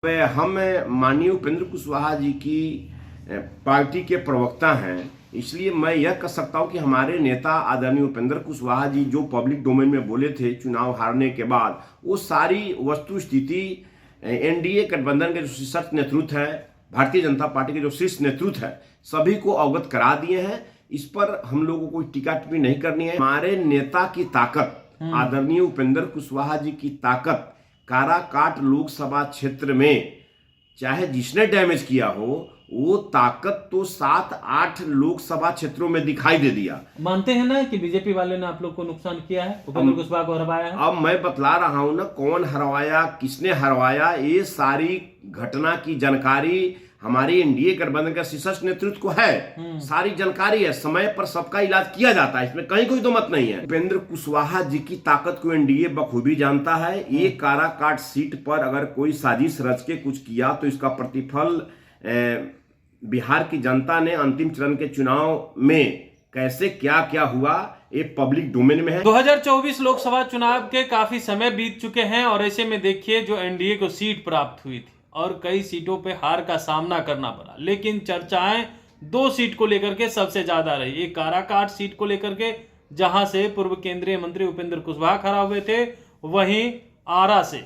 हम माननीय उपेंद्र कुशवाहा जी की पार्टी के प्रवक्ता हैं, इसलिए मैं यह कह सकता हूं कि हमारे नेता आदरणीय उपेंद्र कुशवाहा जी जो पब्लिक डोमेन में बोले थे चुनाव हारने के बाद, वो सारी वस्तु स्थिति एनडीए गठबंधन के जो शीर्ष नेतृत्व है, भारतीय जनता पार्टी के जो शीर्ष नेतृत्व है, सभी को अवगत करा दिए हैं। इस पर हम लोगों को टीका टिप्पणी नहीं करनी है। हमारे नेता की ताकत, आदरणीय उपेंद्र कुशवाहा जी की ताकत काराकाट लोकसभा क्षेत्र में चाहे जिसने डैमेज किया हो, वो ताकत तो 7-8 लोकसभा क्षेत्रों में दिखाई दे दिया। मानते हैं ना कि बीजेपी वाले ने आप लोग को नुकसान किया है, उपेंद्र कुशवाहा को हरवाया है। अब मैं बतला रहा हूं ना, कौन हरवाया, किसने हरवाया, ये सारी घटना की जानकारी हमारी एनडीए गठबंधन का शीर्ष नेतृत्व को है। सारी जानकारी है, समय पर सबका इलाज किया जाता है, इसमें कहीं कोई दो मत नहीं है। उपेंद्र कुशवाहा जी की ताकत को एनडीए बखूबी जानता है। एक काराकाट सीट पर अगर कोई साजिश रच के कुछ किया तो इसका प्रतिफल बिहार की जनता ने अंतिम चरण के चुनाव में कैसे क्या क्या हुआ, ये पब्लिक डोमेन में है। 2024 लोकसभा चुनाव के काफी समय बीत चुके हैं और ऐसे में देखिए जो एनडीए को सीट प्राप्त हुई थी और कई सीटों पे हार का सामना करना पड़ा, लेकिन चर्चाएं 2 सीट को लेकर के सबसे ज्यादा रही। एक काराकाट सीट को लेकर के, जहां से पूर्व केंद्रीय मंत्री उपेंद्र कुशवाहा खड़ा हुए थे, वहीं आरा से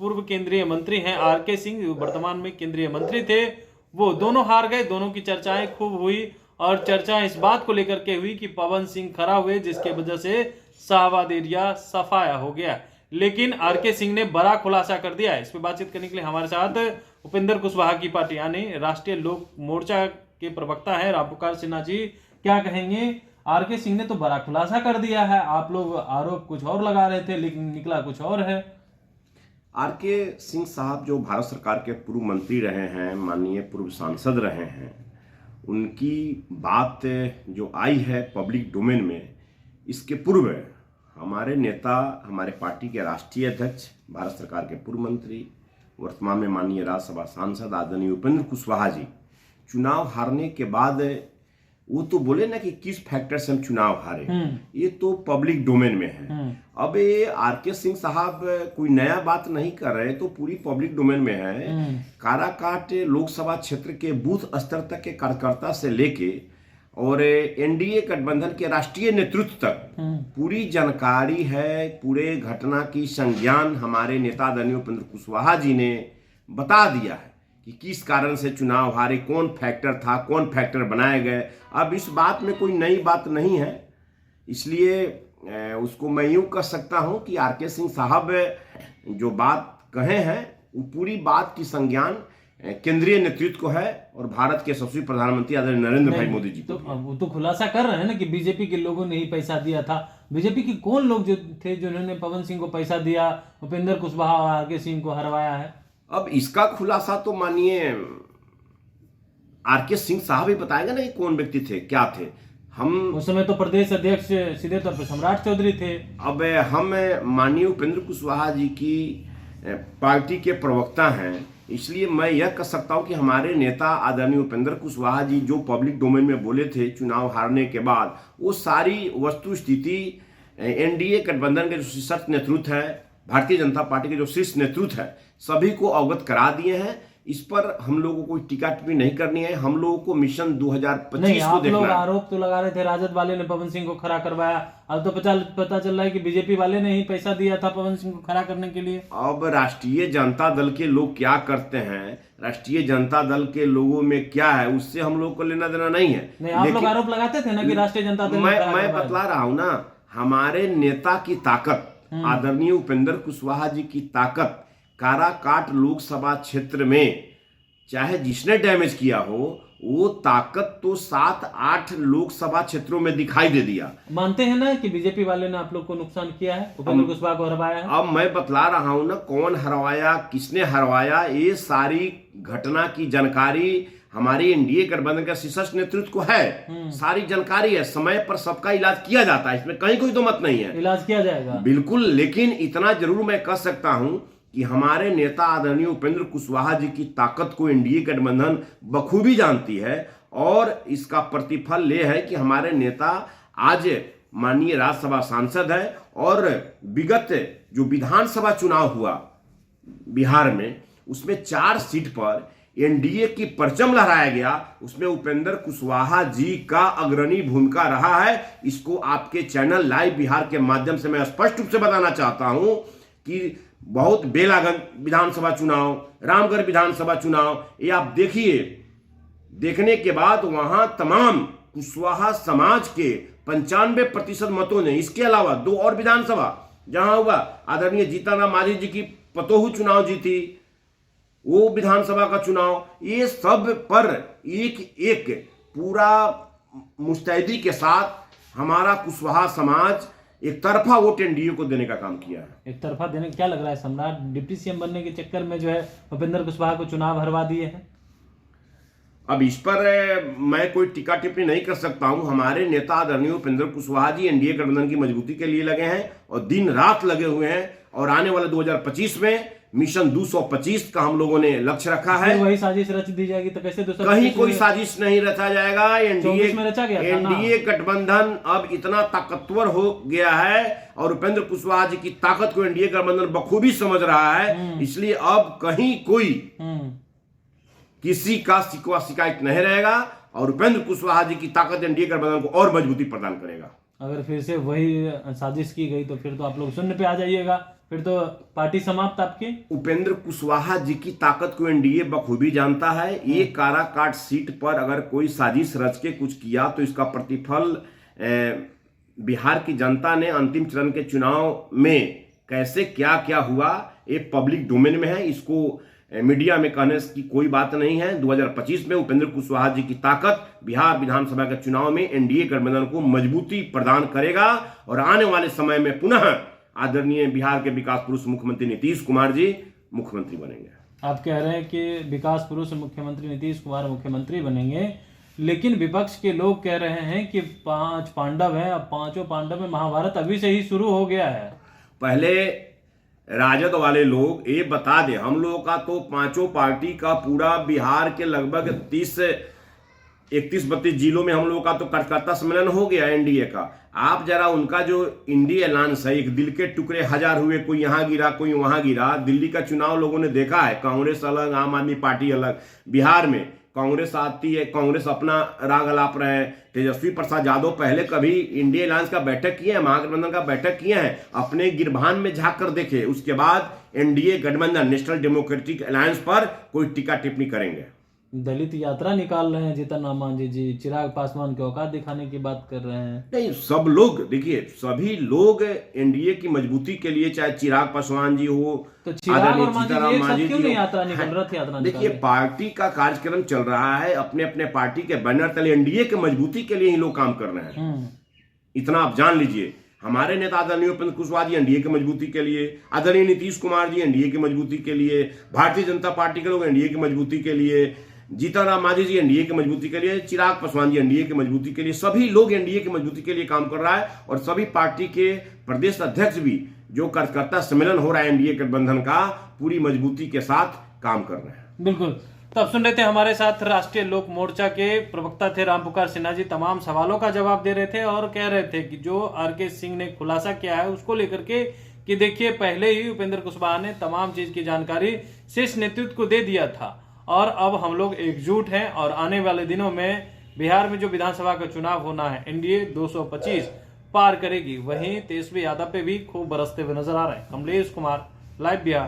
पूर्व केंद्रीय मंत्री हैं आरके सिंह, वर्तमान में केंद्रीय मंत्री थे, वो दोनों हार गए। दोनों की चर्चाएं खूब हुई और चर्चा इस बात को लेकर के हुई कि पवन सिंह खड़ा हुए, जिसके वजह से शाहबाद एरिया सफाया हो गया। लेकिन आरके सिंह ने बड़ा खुलासा कर दिया है। इस पर बातचीत करने के लिए हमारे साथ उपेंद्र कुशवाहा की पार्टी यानी राष्ट्रीय लोक मोर्चा के प्रवक्ता है रामपुकार सिन्हा जी। क्या कहेंगे? आरके सिंह ने तो बड़ा खुलासा कर दिया है, आप लोग आरोप कुछ और लगा रहे थे लेकिन निकला कुछ और है। आरके सिंह साहब जो भारत सरकार के पूर्व मंत्री रहे हैं, माननीय पूर्व सांसद रहे हैं, उनकी बात जो आई है पब्लिक डोमेन में, इसके पूर्व हमारे नेता, हमारे पार्टी के राष्ट्रीय अध्यक्ष, भारत सरकार के पूर्व मंत्री, वर्तमान में माननीय राज्यसभा सांसद आदरणीय उपेंद्र कुशवाहा जी चुनाव हारने के बाद वो तो बोले ना कि किस फैक्टर से हम चुनाव हारे, ये तो पब्लिक डोमेन में है। अब ये आरके सिंह साहब कोई नया बात नहीं कर रहे, तो पूरी पब्लिक डोमेन में है। काराकाट लोकसभा क्षेत्र के बूथ स्तर तक के कार्यकर्ता से लेके और एनडीए गठबंधन के राष्ट्रीय नेतृत्व तक पूरी जानकारी है। पूरे घटना की संज्ञान हमारे नेता आदरणीय उपेंद्र कुशवाहा जी ने बता दिया है कि किस कारण से चुनाव हारे, कौन फैक्टर था, कौन फैक्टर बनाए गए। अब इस बात में कोई नई बात नहीं है, इसलिए उसको मैं यूं कह सकता हूं कि आरके सिंह साहब जो बात कहे हैं वो पूरी बात की संज्ञान केंद्रीय नेतृत्व को है और भारत के यशस्वी प्रधानमंत्री आदरणीय नरेंद्र भाई मोदी जी को। वो तो खुलासा कर रहे हैं ना कि बीजेपी के लोगों ने ही पैसा दिया था। बीजेपी के कौन लोग जो थे जिन्होंने पवन सिंह को पैसा दिया, उपेंद्र कुशवाहा और आरके सिंह को हरवाया है? अब इसका खुलासा तो मानिए आरके सिंह साहब ही बताएंगे ना कि कौन व्यक्ति थे, क्या थे। हम उस समय तो प्रदेश अध्यक्ष सीधे तौर पर सम्राट चौधरी थे। अब हम माननीय उपेंद्र कुशवाहा जी की पार्टी के प्रवक्ता हैं, इसलिए मैं यह कह सकता हूं कि हमारे नेता आदरणीय उपेंद्र कुशवाहा जी जो पब्लिक डोमेन में बोले थे चुनाव हारने के बाद, वो सारी वस्तु स्थिति एनडीए गठबंधन के जो शीर्ष नेतृत्व है, भारतीय जनता पार्टी के जो शीर्ष नेतृत्व है, सभी को अवगत करा दिए हैं। इस पर हम लोगों को टीका टिप्पणी नहीं करनी है। हम लोगों को मिशन 2025 को देखना है। आरोप तो लगा रहे थे राजद वाले ने पवन सिंह को खड़ा करवाया, अब तो पता चल रहा है कि बीजेपी वाले ने ही पैसा दिया था पवन सिंह को खड़ा करने के लिए। अब राष्ट्रीय जनता दल के लोग क्या करते हैं, राष्ट्रीय जनता दल के लोगों में क्या है, उससे हम लोग को लेना देना नहीं है। नहीं, आप लोग आरोप लगाते थे ना कि राष्ट्रीय जनता दल। मैं बतला रहा हूं ना, हमारे नेता की ताकत, आदरणीय उपेंद्र कुशवाहा जी की ताकत काराकाट लोकसभा क्षेत्र में चाहे जिसने डैमेज किया हो, वो ताकत तो 7-8 लोकसभा क्षेत्रों में दिखाई दे दिया। मानते हैं ना कि बीजेपी वाले ने आप लोग को नुकसान किया है, उपेंद्र कुशवाहा को हरवाया है। अब मैं बतला रहा हूं ना, कौन हरवाया, किसने हरवाया, ये सारी घटना की जानकारी हमारी एनडीए गठबंधन का शीर्ष नेतृत्व को है। सारी जानकारी है, समय पर सबका इलाज किया जाता है, इसमें कहीं कोई दो मत नहीं है। इलाज किया जाएगा बिल्कुल, लेकिन इतना जरूर मैं कह सकता हूं कि हमारे नेता आदरणीय उपेंद्र कुशवाहा जी की ताकत को एनडीए गठबंधन बखूबी जानती है और इसका प्रतिफल यह है कि हमारे नेता आज माननीय राज्यसभा सांसद है और विगत जो विधानसभा चुनाव हुआ बिहार में, उसमें 4 सीट पर एनडीए की परचम लहराया गया, उसमें उपेंद्र कुशवाहा जी का अग्रणी भूमिका रहा है। इसको आपके चैनल लाइव बिहार के माध्यम से मैं स्पष्ट रूप से बताना चाहता हूं कि बहुत बेलागंज विधानसभा चुनाव, रामगढ़ विधानसभा चुनाव, ये आप देखिए, देखने के बाद वहां तमाम कुशवाहा समाज के 95% मतों ने, इसके अलावा 2 और विधानसभा जहां हुआ, आदरणीय जीतनराम मांझी जी की पतोहू चुनाव जीती, वो विधानसभा का चुनाव, ये सब पर एक एक पूरा मुस्तैदी के साथ हमारा कुशवाहा समाज एक तरफा वोट एनडीए को देने का काम किया है। एक तरफा देने क्या लग रहा है सम्राट डिप्टी सीएम बनने के चक्कर में जो है उपेंद्र कुशवाहा को चुनाव हरवा दिए हैं? अब इस पर मैं कोई टीका टिप्पणी नहीं कर सकता हूं। हमारे नेता आदरणीय उपेंद्र कुशवाहा जी एनडीए गठबंधन की मजबूती के लिए लगे हैं और दिन रात लगे हुए हैं, और आने वाले 2025 में मिशन 225 का हम लोगों ने लक्ष्य रखा है। वही साजिश रच दी जाएगी तो कैसे? कहीं कोई साजिश नहीं रचा जाएगा। एनडीए गठबंधन अब इतना ताकतवर हो गया है और उपेंद्र कुशवाहा जी की ताकत को एनडीए गठबंधन बखूबी समझ रहा है, इसलिए अब कहीं कोई किसी का शिकवा शिकायत नहीं रहेगा और उपेंद्र कुशवाहा जी की ताकत एनडीए गठबंधन को और मजबूती प्रदान करेगा। अगर फिर से वही साजिश की गई तो फिर तो आप लोग शून्य पे आ जाइएगा, फिर तो पार्टी समाप्त आपकी। उपेंद्र कुशवाहा जी की ताकत को एनडीए बखूबी जानता है। ये काराकाट सीट पर अगर कोई साजिश रच के कुछ किया तो इसका प्रतिफल बिहार की जनता ने अंतिम चरण के चुनाव में कैसे क्या क्या हुआ, ये पब्लिक डोमेन में है, इसको मीडिया में कहने की कोई बात नहीं है। 2025 में उपेंद्र कुशवाहा जी की ताकत बिहार विधानसभा के चुनाव में एनडीए गठबंधन को मजबूती प्रदान करेगा और आने वाले समय में पुनः आदरणीय बिहार के विकास पुरुष मुख्यमंत्री नीतीश कुमार जी मुख्यमंत्री बनेंगे। आप कह रहे हैं कि विकास पुरुष मुख्यमंत्री नीतीश कुमार मुख्यमंत्री बनेंगे, लेकिन विपक्ष के लोग कह रहे हैं कि 5 पांडव हैं, अब 5 पांडव में महाभारत अभी से ही शुरू हो गया है। पहले राजद वाले लोग ये बता दे, हम लोगों का तो 5 पार्टी का पूरा बिहार के लगभग 31-32 जिलों में हम लोगों का तो कार्यकर्ता सम्मेलन हो गया एनडीए का। आप जरा उनका जो इंडिया अलायंस है, एक दिल के टुकड़े 1000 हुए, कोई यहाँ गिरा कोई वहां गिरा। दिल्ली का चुनाव लोगों ने देखा है, कांग्रेस अलग, आम आदमी पार्टी अलग। बिहार में कांग्रेस आती है, कांग्रेस अपना राग अलाप रहे हैं। तेजस्वी प्रसाद यादव पहले कभी इंडिया अलायंस का बैठक किए हैं, महागठबंधन का बैठक किए हैं, अपने गिरबान में झांक कर देखे। उसके बाद एनडीए गठबंधन नेशनल डेमोक्रेटिक अलायंस पर कोई टीका टिप्पणी करेंगे। दलित यात्रा निकाल रहे हैं जीतनराम मांझी जी, चिराग पासवान के औकात दिखाने की बात कर रहे हैं। नहीं, सब लोग देखिए, सभी लोग एनडीए की मजबूती के लिए, चाहे चिराग पासवान जी हो तो चिराग और मांझी जी क्यों यात्रा निकल, रथ यात्रा निकल? देखिए, पार्टी का कार्यक्रम चल रहा है, अपने अपने पार्टी के बैनर तले एनडीए की मजबूती के लिए ही लोग काम कर रहे हैं। इतना आप जान लीजिए। हमारे नेता आदरणीय उपेंद्र कुशवाहा जी एनडीए की मजबूती के लिए, आदरणीय नीतीश कुमार जी एनडीए की मजबूती के लिए, भारतीय जनता पार्टी के लोग एनडीए की मजबूती के लिए, जीतनराम मांझी जी एनडीए की मजबूती के लिए, चिराग पासवान जी एनडीए की मजबूती के लिए, सभी लोग एनडीए की मजबूती के लिए काम कर रहा है। और सभी पार्टी के प्रदेश अध्यक्ष भी, जो कार्यकर्ता सम्मेलन हो रहा है एनडीए गठबंधन का, पूरी मजबूती के साथ काम कर रहे हैं। बिल्कुल। तो अब सुन रहे थे, हमारे साथ राष्ट्रीय लोक मोर्चा के प्रवक्ता थे रामपुकार सिन्हा जी। तमाम सवालों का जवाब दे रहे थे और कह रहे थे कि जो आरके सिंह ने खुलासा किया है उसको लेकर के कि देखिए, पहले ही उपेंद्र कुशवाहा ने तमाम चीज की जानकारी शीर्ष नेतृत्व को दे दिया था और अब हम लोग एकजुट हैं और आने वाले दिनों में बिहार में जो विधानसभा का चुनाव होना है, एनडीए 225 पार करेगी। वहीं तेजस्वी यादव पे भी खूब बरसते हुए नजर आ रहे हैं। कमलेश कुमार, लाइव बिहार।